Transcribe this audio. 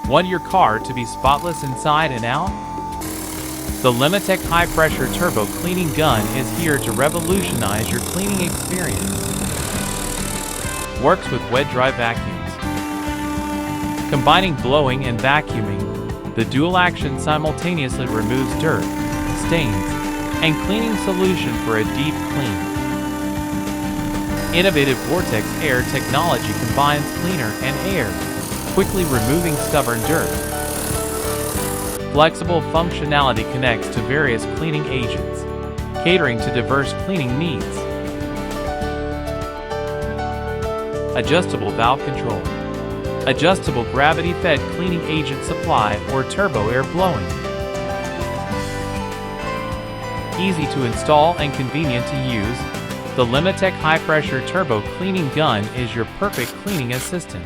Want your car to be spotless inside and out? The Lematec high-pressure turbo cleaning gun is here to revolutionize your cleaning experience. Works with wet-dry vacuums. Combining blowing and vacuuming, the dual action simultaneously removes dirt, stains, and cleaning solution for a deep clean. Innovative Vortex Air Technology combines cleaner and air, quickly removing stubborn dirt. Flexible functionality connects to various cleaning agents, catering to diverse cleaning needs. Adjustable valve control. Adjustable gravity-fed cleaning agent supply or turbo air blowing. Easy to install and convenient to use, the Lematec high-pressure turbo cleaning gun is your perfect cleaning assistant.